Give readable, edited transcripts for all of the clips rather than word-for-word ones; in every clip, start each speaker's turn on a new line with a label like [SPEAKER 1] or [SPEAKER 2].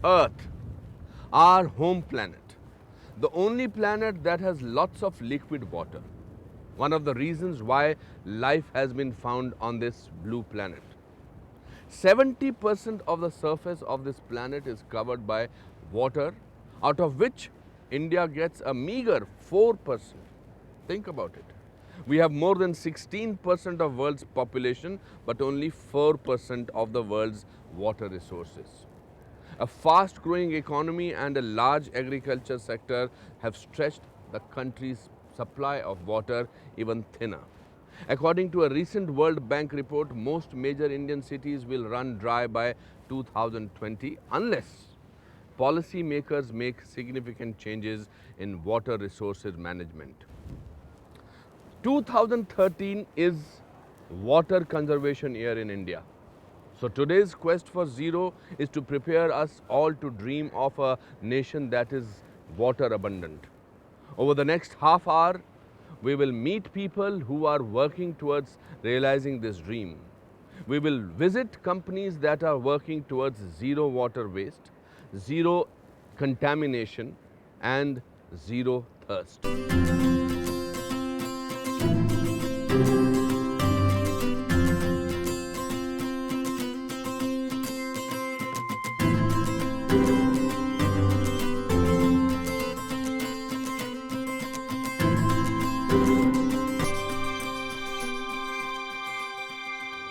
[SPEAKER 1] Earth, our home planet, the only planet that has lots of liquid water. One of the reasons why life has been found on this blue planet. 70% of the surface of this planet is covered by water, out of which India gets a meager 4%. Think about it. We have more than 16% of world's population, but only 4% of the world's water resources. A fast-growing economy and a large agriculture sector have stretched the country's supply of water even thinner. According to a recent World Bank report, most major Indian cities will run dry by 2020 unless policymakers make significant changes in water resources management. 2013 is water conservation year in India. So today's quest for zero is to prepare us all to dream of a nation that is water abundant. Over the next half hour, we will meet people who are working towards realizing this dream. We will visit companies that are working towards zero water waste, zero contamination, and zero thirst.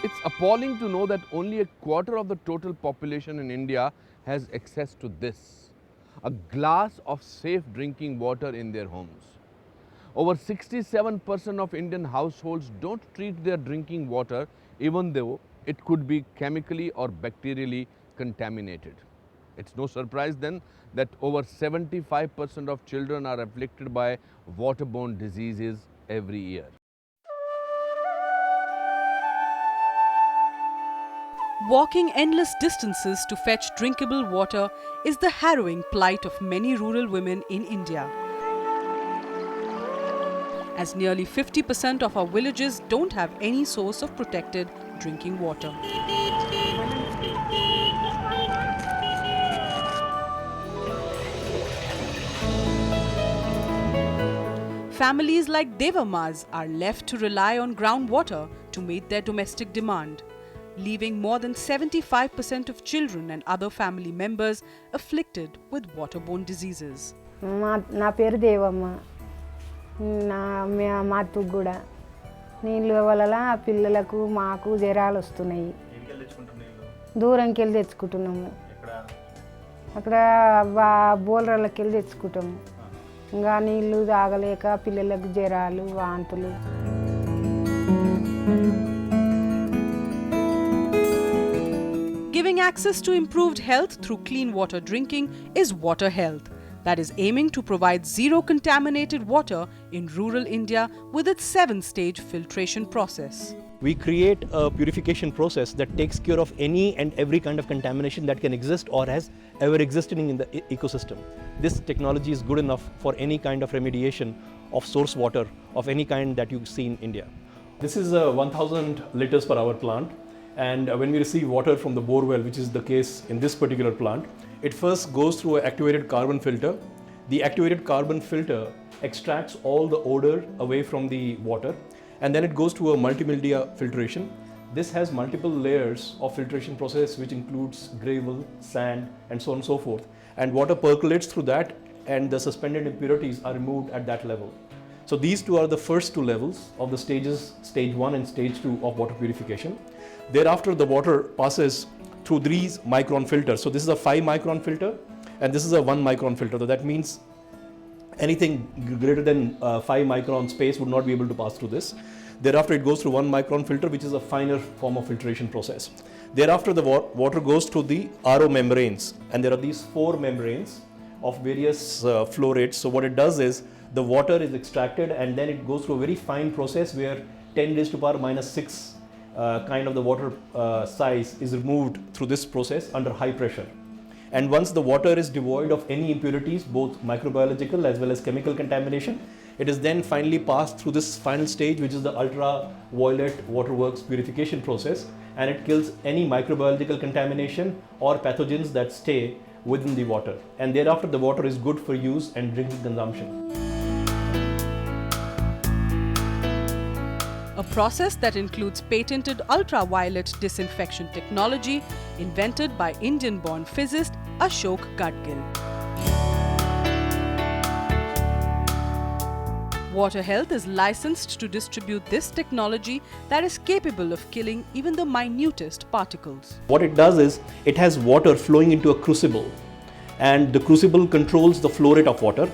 [SPEAKER 1] It's appalling to know that only a quarter of the total population in India has access to this, a glass of safe drinking water in their homes. Over 67% of Indian households don't treat their drinking water even though it could be chemically or bacterially contaminated. It's no surprise then that over 75% of children are afflicted by waterborne diseases every year.
[SPEAKER 2] Walking endless distances to fetch drinkable water is the harrowing plight of many rural women in India. As nearly 50% of our villages don't have any source of protected drinking water. Families like Devammas are left to rely on groundwater to meet their domestic demand, leaving more than 75% of children and other family members afflicted with waterborne diseases.
[SPEAKER 3] నా పేరు దేవమ్మ మాకు కూడా నీళ్ళ వల్ల పిల్లలకు మాకు జ్వరాలు వస్తున్నాయి దూరంకి వెళ్ళి తెచ్చుకుంటున్నాము అక్కడ బోలర్లకి వెళ్ళి తెచ్చుకుంటాము ఇంకా నీళ్ళు తాగలేక పిల్లలకు జ్వరాలు వాంతులు
[SPEAKER 2] Giving access to improved health through clean water drinking is Water Health, that is aiming to provide zero contaminated water in rural India with its 7-stage filtration process.
[SPEAKER 4] We create a purification process that takes care of any and every kind of contamination that can exist or has ever existed in the ecosystem. This technology is good enough for any kind of remediation of source water of any kind that you see in India. This is a 1000 liters per hour plant. And when we receive water from the bore well, which is the case in this particular plant, it first goes through an activated carbon filter. The activated carbon filter extracts all the odor away from the water, and then it goes to a multimedia filtration. This has multiple layers of filtration process, which includes gravel, sand, and so on and so forth. And water percolates through that, and the suspended impurities are removed at that level. So these two are the first two levels of the stages, stage 1 and stage 2 of water purification. Thereafter, the water passes through these micron filters. So this is a 5 micron filter and this is a 1 micron filter. So that means anything greater than 5 micron space would not be able to pass through this. Thereafter, it goes through 1 micron filter, which is a finer form of filtration process. Thereafter, the water goes through the RO membranes, and there are these 4 membranes of various flow rates. So what it does is the water is extracted and then it goes through a very fine process where 10 raised to power minus 6 kind of the water size is removed through this process under high pressure. And once the water is devoid of any impurities, both microbiological as well as chemical contamination, it is then finally passed through this final stage, which is the ultraviolet waterworks purification process, and it kills any microbiological contamination or pathogens that stay within the water, and thereafter the water is good for use and drinking consumption.
[SPEAKER 2] A process that includes patented ultraviolet disinfection technology invented by Indian-born physicist Ashok Gadgil. Water Health is licensed to distribute this technology that is capable of killing even the minutest particles.
[SPEAKER 4] What it does is, it has water flowing into a crucible, and the crucible controls the flow rate of water,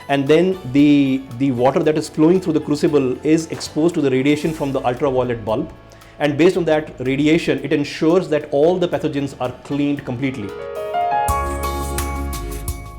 [SPEAKER 4] and then the water that is flowing through the crucible is exposed to the radiation from the ultraviolet bulb, and based on that radiation, it ensures that all the pathogens are cleaned completely.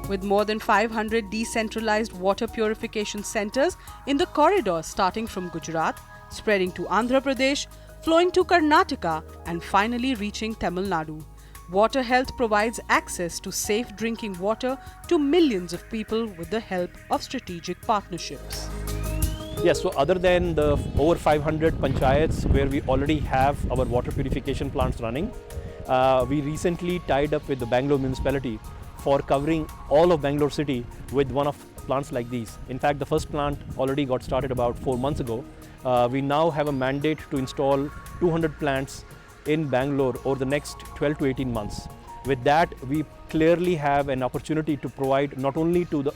[SPEAKER 2] With more than 500 decentralized water purification centers in the corridors starting from Gujarat, spreading to Andhra Pradesh, flowing to Karnataka, and finally reaching Tamil Nadu, Water Health provides access to safe drinking water to millions of people with the help of strategic partnerships.
[SPEAKER 4] Yes, so other than the over 500 panchayats where we already have our water purification plants running, we recently tied up with the Bangalore municipality for covering all of Bangalore city with one of plants like these. In fact, the first plant already got started about 4 months ago. We now have a mandate to install 200 plants in Bangalore over the next 12 to 18 months. With that, we clearly have an opportunity to provide not only to the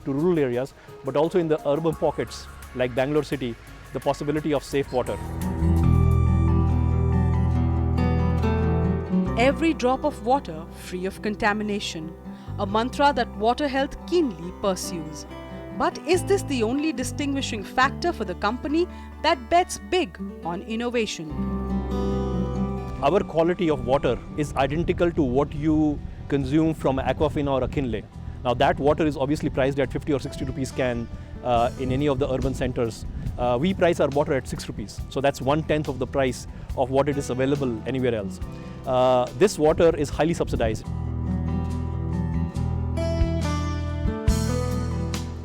[SPEAKER 4] to rural areas, but also in the urban pockets like Bangalore city, the possibility of safe water.
[SPEAKER 2] Every drop of water free of contamination, a mantra that Water Health keenly pursues. But is this the only distinguishing factor for the company that bets big on innovation?
[SPEAKER 4] Our quality of water is identical to what you consume from Aquafina or a Kinley. Now that water is obviously priced at 50 or 60 rupees can in any of the urban centers. We price our water at 6 rupees. So that's 1/10 of the price of what it is available anywhere else. This water is highly subsidized.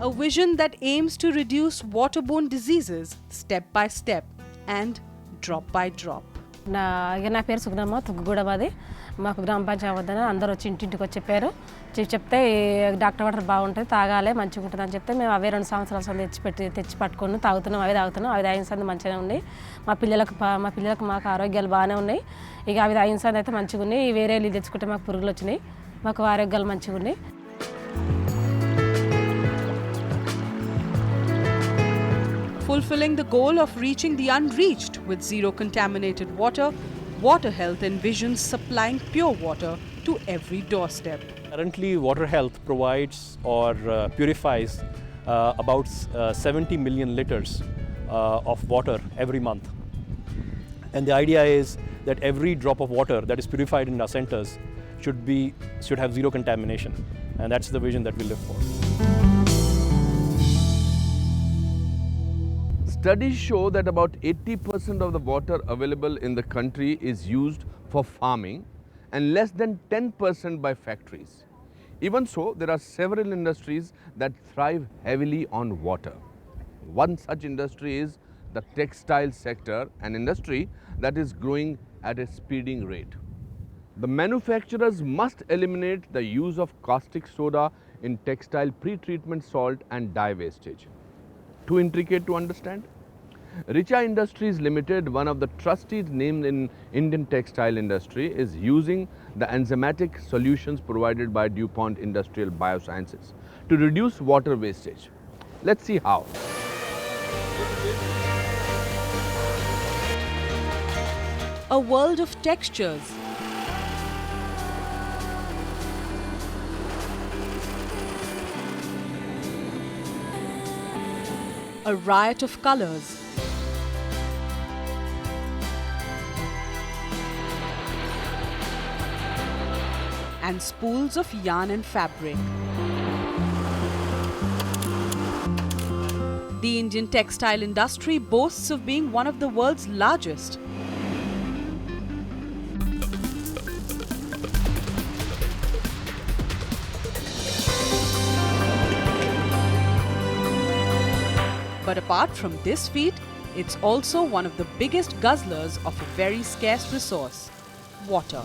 [SPEAKER 2] A vision that aims to reduce waterborne diseases step by step and drop by drop.
[SPEAKER 5] నా పేరు సుగ్నమ్మ తుగ్గుగూడబాది మాకు గ్రామ పంచాయతీ వద్దన అందరూ వచ్చి ఇంటింటికి వచ్చి చెప్పారు చెప్తే డాక్టర్ వాటర్ బాగుంటుంది తాగాలి మంచిగా ఉంటుంది అని చెప్తే మేము అవే 2 సంవత్సరాలు తెచ్చి పట్టుకొని తాగుతున్నాం అవి తాగిన సంది మంచిగా ఉంది మా పిల్లలకు మాకు ఆరోగ్యాలు బాగానే ఉన్నాయి ఇక అవి తాగిన సంది అయితే మంచిగా ఉన్నాయి వేరే నీళ్ళు తెచ్చుకుంటే మాకు పురుగులు వచ్చినాయి మాకు ఆరోగ్యాలు మంచిగా ఉన్నాయి.
[SPEAKER 2] Fulfilling the goal of reaching the unreached with zero contaminated water, Water Health envisions supplying pure water to every doorstep.
[SPEAKER 4] Currently, Water Health provides or purifies about 70 million liters of water every month. And the idea is that every drop of water that is purified in our centers should have zero contamination. And that's the vision that we live for.
[SPEAKER 1] Studies show that about 80% of the water available in the country is used for farming and less than 10% by factories. Even so, there are several industries that thrive heavily on water. One such industry is the textile sector, an industry that is growing at a speeding rate. The manufacturers must eliminate the use of caustic soda in textile pre-treatment salt and dye wastage. Too intricate to understand? Richa Industries Limited, one of the trustees named in Indian textile industry, is using the enzymatic solutions provided by DuPont Industrial Biosciences to reduce water wastage. Let's see how.
[SPEAKER 2] A world of textures. A riot of colors. And spools of yarn and fabric. The Indian textile industry boasts of being one of the world's largest. But apart from this feat, it's also one of the biggest guzzlers of a very scarce resource, water.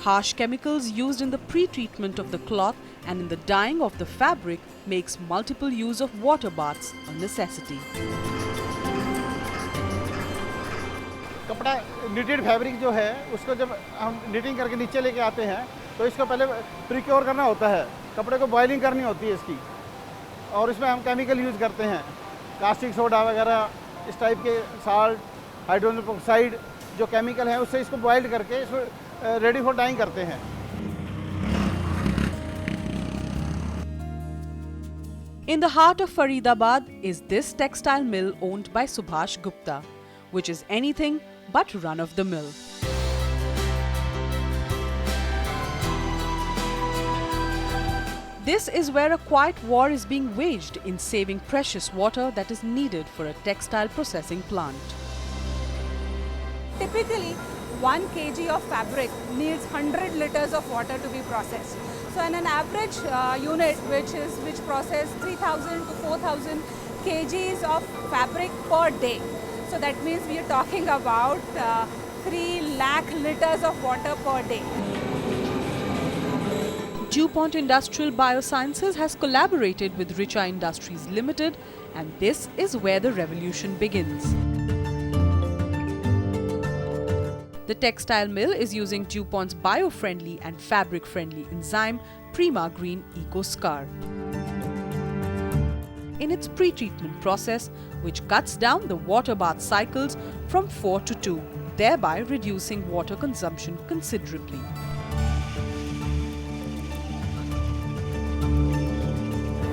[SPEAKER 2] harsh chemicals used in the pre-treatment of the cloth and in the dyeing of the fabric makes multiple use of water baths a necessity.
[SPEAKER 6] कपड़ा knitted fabric जो है उसको जब हम knitting करके नीचे लेके आते हैं तो इसको पहले प्रिक्योर करना होता है, कपड़े को बॉइलिंग करनी होती है इसकी, और इसमें हम केमिकल यूज़ करते हैं, कास्टिक सोडा वगैरह इस टाइप के, साल्ट, हाइड्रोजन पेरोक्साइड जो केमिकल हैं उससे इसको बॉइल्ड करके इसको रेडी फॉर डाइंग करते हैं।
[SPEAKER 2] In the heart of Faridabad is this textile mill owned by Subhash Gupta, which is anything but run-of-the-mill. This is where a quiet war is being waged in saving precious water that is needed for a textile processing plant.
[SPEAKER 7] Typically, 1 kg of fabric needs 100 liters of water to be processed. So, in an average unit which process 3,000 to 4,000 kgs of fabric per day. So that means we are talking about 3 lakh liters of water per day.
[SPEAKER 2] DuPont Industrial Biosciences has collaborated with Richa Industries Limited, and this is where the revolution begins. The textile mill is using DuPont's bio-friendly and fabric-friendly enzyme Prima Green EcoScar in its pre-treatment process, which cuts down the water bath cycles from 4 to 2, thereby reducing water consumption considerably.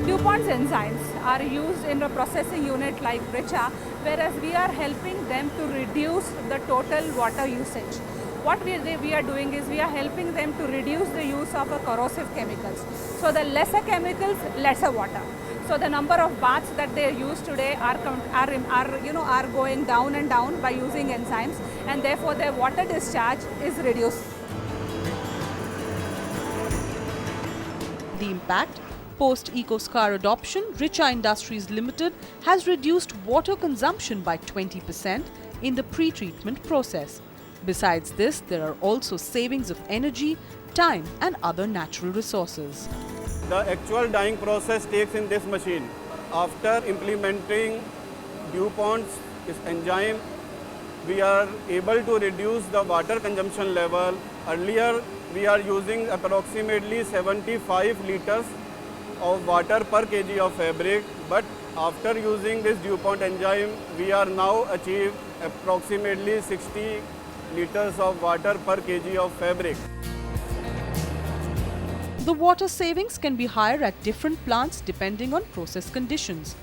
[SPEAKER 7] DuPont's enzymes are used in a processing unit like Richa, whereas we are helping them to reduce the total water usage. What we are doing is we are helping them to reduce the use of corrosive chemicals. So the lesser chemicals, lesser water. So the number of baths that they use today are going down and down by using enzymes, and therefore their water discharge is reduced.
[SPEAKER 2] The impact: post EcoScar adoption, Richa Industries Limited has reduced water consumption by 20% in the pre-treatment process. Besides this, there are also savings of energy, time and other natural resources.
[SPEAKER 8] The actual dyeing process takes in this machine. After implementing DuPont's enzyme, we are able to reduce the water consumption level. Earlier, we are using approximately 75 liters of water per kg of fabric, but after using this DuPont enzyme, we are now achieve approximately 60 liters of water per kg of fabric.
[SPEAKER 2] The water savings can be higher at different plants depending on process conditions.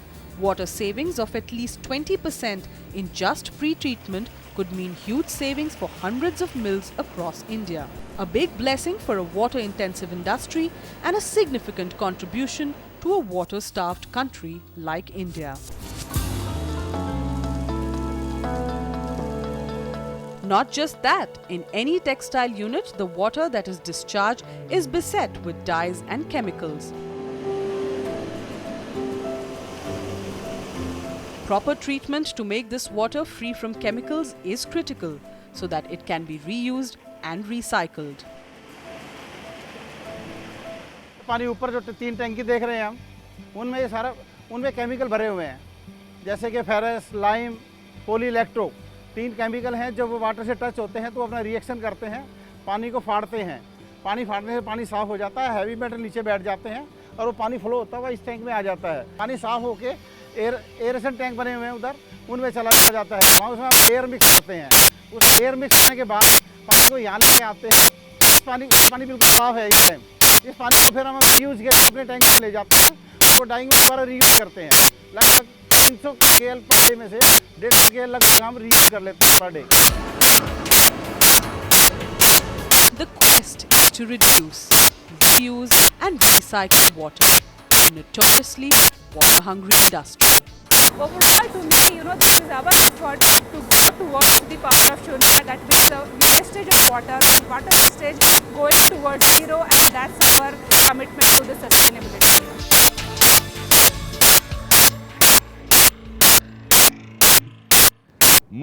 [SPEAKER 2] Water savings of at least 20% in just pre-treatment could mean huge savings for hundreds of mills across India. A big blessing for a water-intensive industry and a significant contribution to a water-starved country like India. Not just that, in any textile unit, the water that is discharged is beset with dyes and chemicals. Proper treatment to make this water free from chemicals is critical so that it can be reused and recycled.
[SPEAKER 6] पानी ऊपर जो 3 टंकी देख रहे हैं हम, उनमें ये सारा उनमें केमिकल भरे हुए हैं, जैसे कि फेरस, लाइम, पॉलीइलेक्ट्रो, 3 केमिकल हैं। जब वो वाटर से टच होते हैं तो अपना रिएक्शन करते हैं, पानी को फाड़ते हैं। पानी फाड़ने से पानी साफ़ हो जाता है, हैवी मेटल नीचे बैठ जाते हैं और वो पानी फ्लो होता हुआ इस टैंक में आ जाता है। पानी साफ़ होके एयरेशन टैंक बने हुए हैं उधर, उनमें चला जाता है। वहाँ उसमें हम एयर मिक्स करते हैं। उस एयर मिक्स करने के बाद पानी को यहाँ लेके आते हैं। पानी बिल्कुल साफ़ है इस टाइम। इस पानी को फिर हम रीयूज़ के अपने टैंक में ले जाते हैं, उसको डाइंग में दोबारा रीयूज़ करते हैं। लगभग 300 KL पर डे में से 150 KL लगभग हम रीयूज़ कर लेते हैं per day.
[SPEAKER 2] The quest is to reduce, reuse and recycle water in a notoriously water-hungry industry.
[SPEAKER 7] Overall, to me, this is our effort to go towards the power of Shunya, that means the wastage of water wastage going towards zero, and that's our commitment to the sustainability.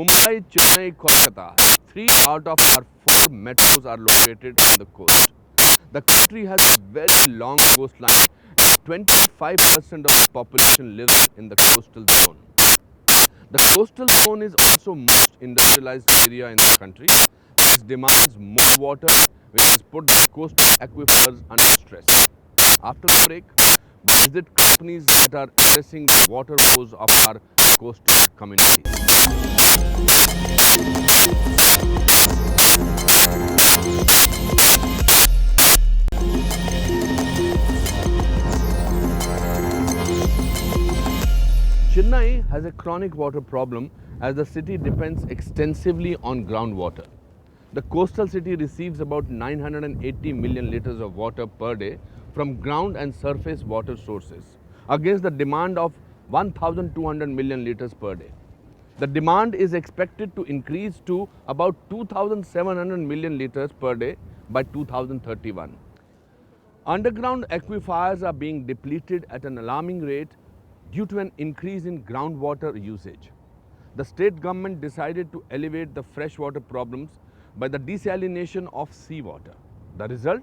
[SPEAKER 1] Mumbai, Chennai, Kolkata. 3 out of our 4 metros are located on the coast. The country has a very long coastline. 25% of the population lives in the coastal zone. The coastal zone is also most industrialized area in the country. This demands more water, which has put the coastal aquifers under stress. After the break, we visit companies that are addressing the water woes of our coastal communities. Chennai has a chronic water problem as the city depends extensively on groundwater. The coastal city receives about 980 million litres of water per day from ground and surface water sources against the demand of 1,200 million litres per day. The demand is expected to increase to about 2,700 million litres per day by 2031. Underground aquifers are being depleted at an alarming rate due to an increase in groundwater usage. The state government decided to elevate the freshwater problems by the desalination of seawater. The result?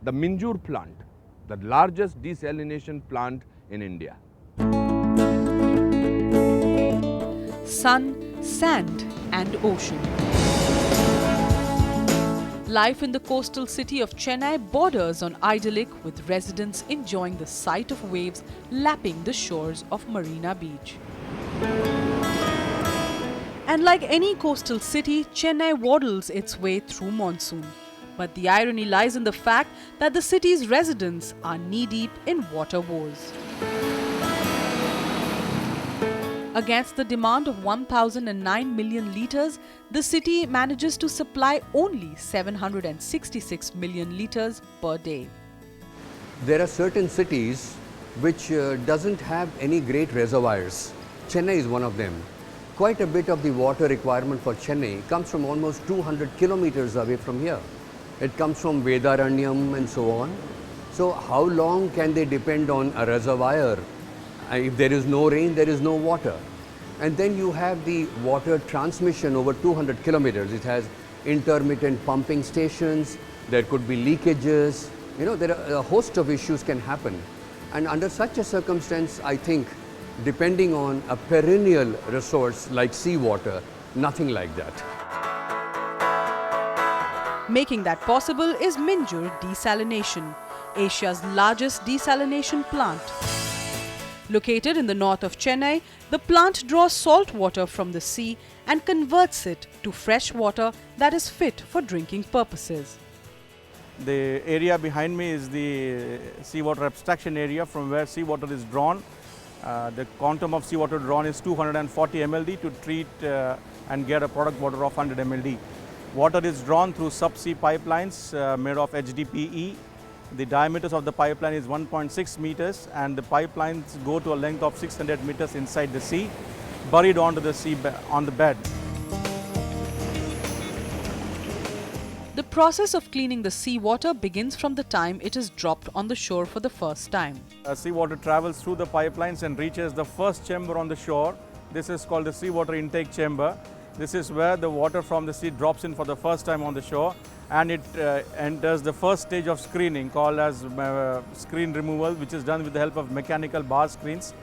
[SPEAKER 1] The Minjur plant, the largest desalination plant in India.
[SPEAKER 2] Sun, sand and ocean. Life in the coastal city of Chennai borders on idyllic, with residents enjoying the sight of waves lapping the shores of Marina Beach. And like any coastal city, Chennai waddles its way through monsoon. But the irony lies in the fact that the city's residents are knee-deep in water woes. Against the demand of 1,009 million litres, the city manages to supply only 766 million litres per day.
[SPEAKER 9] There are certain cities which doesn't have any great reservoirs. Chennai is one of them. Quite a bit of the water requirement for Chennai comes from almost 200 kilometers away from here. It comes from Vedaranyam and so on. So how long can they depend on a reservoir? If there is no rain, there is no water. And then you have the water transmission over 200 kilometers. It has intermittent pumping stations, there could be leakages, there are a host of issues can happen. And under such a circumstance, I think, depending on a perennial resource like seawater, nothing like that.
[SPEAKER 2] Making that possible is Minjur Desalination, Asia's largest desalination plant. Located in the north of Chennai, the plant draws salt water from the sea and converts it to fresh water that is fit for drinking purposes.
[SPEAKER 6] The area behind me is the seawater abstraction area from where seawater is drawn. The quantum of seawater drawn is 240 mld to treat and get a product water of 100 mld. Water is drawn through subsea pipelines made of HDPE. The diameters of the pipeline is 1.6 meters and the pipelines go to a length of 600 meters inside the sea, buried onto the sea on the bed.
[SPEAKER 2] The process of cleaning the seawater begins from the time it is dropped on the shore for the first time.
[SPEAKER 6] Seawater travels through the pipelines and reaches the first chamber on the shore. This is called the seawater intake chamber. This is where the water from the sea drops in for the first time on the shore, and it enters the first stage of screening called as screen removal, which is done with the help of mechanical bar screens.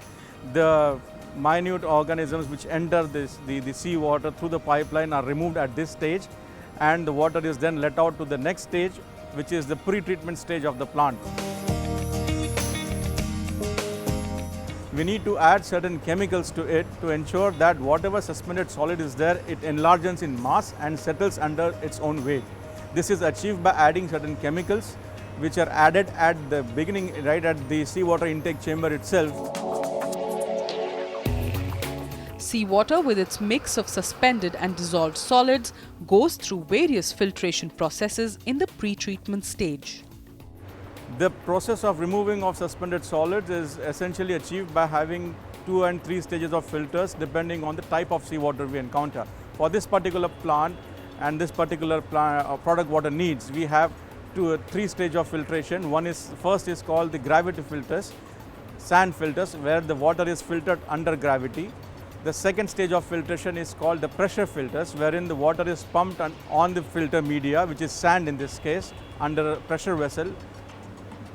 [SPEAKER 6] The minute organisms which enter the seawater through the pipeline are removed at this stage, and the water is then let out to the next stage, which is the pre-treatment stage of the plant. We need to add certain chemicals to it to ensure that whatever suspended solid is there, it enlarges in mass and settles under its own weight. This is achieved by adding certain chemicals which are added at the beginning, right at the seawater intake chamber itself.
[SPEAKER 2] Seawater, with its mix of suspended and dissolved solids, goes through various filtration processes in the pre-treatment stage.
[SPEAKER 6] The process of removing of suspended solids is essentially achieved by having 2 and 3 stages of filters depending on the type of seawater we encounter. For this particular plant and this particular product water needs, we have 3 stages of filtration. First is called the gravity filters, sand filters, where the water is filtered under gravity.
[SPEAKER 10] The second stage of filtration is called the pressure filters, wherein the water is pumped on the filter media, which is sand in this case, under a pressure vessel.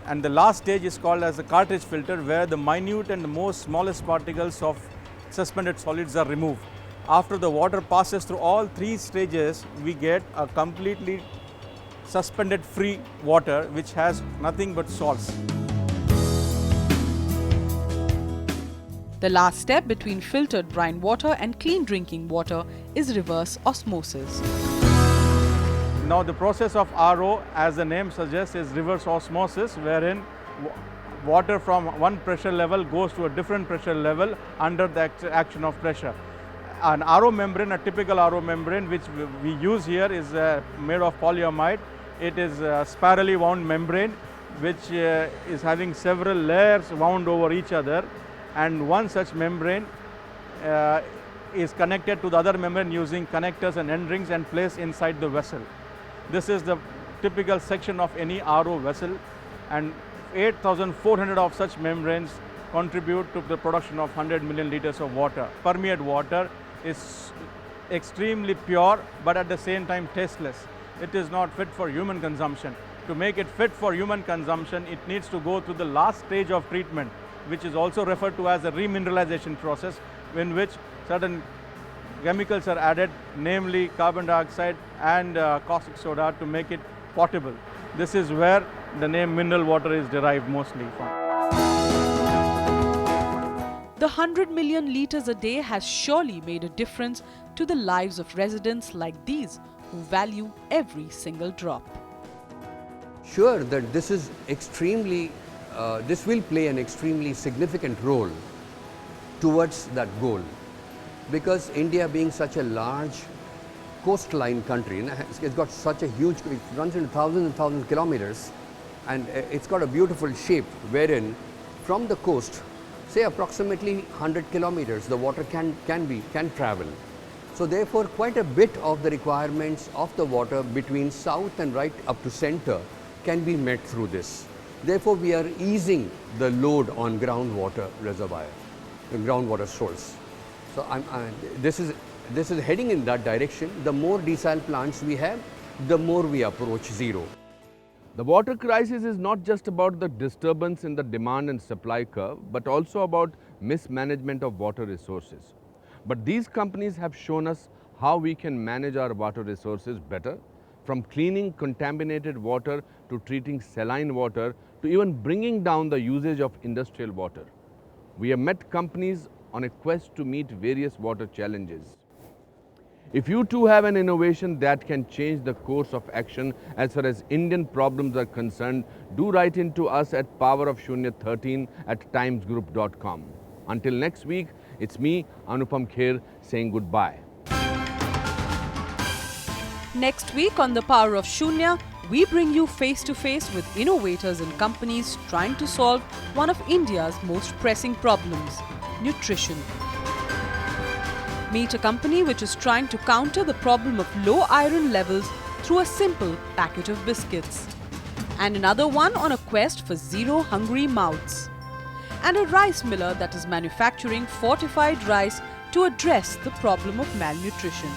[SPEAKER 10] And the last stage is called as the cartridge filter, where the minute and the most smallest particles of suspended solids are removed. After the water passes through all three stages, we get a completely suspended free water which has nothing but salts.
[SPEAKER 2] The last step between filtered brine water and clean drinking water is reverse osmosis.
[SPEAKER 10] Now the process of RO, as the name suggests, is reverse osmosis, wherein water from one pressure level goes to a different pressure level under the action of pressure. An RO membrane, a typical RO membrane which we use here, is made of polyamide. It is a spirally wound membrane which is having several layers wound over each other, and one such membrane is connected to the other membrane using connectors and end rings and placed inside the vessel. This is the typical section of any RO vessel, and 8,400 of such membranes contribute to the production of 100 million liters of water. Permeate water is extremely pure but at the same time tasteless. It is not fit for human consumption. To make it fit for human consumption, it needs to go through the last stage of treatment, which is also referred to as the remineralization process, in which certain chemicals are added, namely carbon dioxide and caustic soda, to make it potable. This is where the name mineral water is derived mostly from.
[SPEAKER 2] The 100 million litres a day has surely made a difference to the lives of residents like these who value every single drop.
[SPEAKER 9] Sure, that this is extremely, this will play an extremely significant role towards that goal, because India being such a large coastline country, it's got such a huge, it runs into thousands and thousands of kilometers, and it's got a beautiful shape wherein from the coast, say approximately 100 kilometers, the water can travel. So therefore, quite a bit of the requirements of the water between south and right up to center can be met through this. Therefore, we are easing the load on groundwater reservoir, the groundwater source. So this is heading in that direction. The more desal plants we have, the more we approach zero.
[SPEAKER 1] The water crisis is not just about the disturbance in the demand and supply curve, but also about mismanagement of water resources. But these companies have shown us how we can manage our water resources better, from cleaning contaminated water to treating saline water to even bringing down the usage of industrial water. We have met companies on a quest to meet various water challenges. If you too have an innovation that can change the course of action as far as Indian problems are concerned, do write into us at powerofshunya13@timesgroup.com. Until next week, it's me, Anupam Kher, saying goodbye.
[SPEAKER 2] Next week on The Power of Shunya, we bring you face to face with innovators and companies trying to solve one of India's most pressing problems, nutrition. Meet a company which is trying to counter the problem of low iron levels through a simple packet of biscuits. And another one on a quest for zero hungry mouths. And a rice miller that is manufacturing fortified rice to address the problem of malnutrition.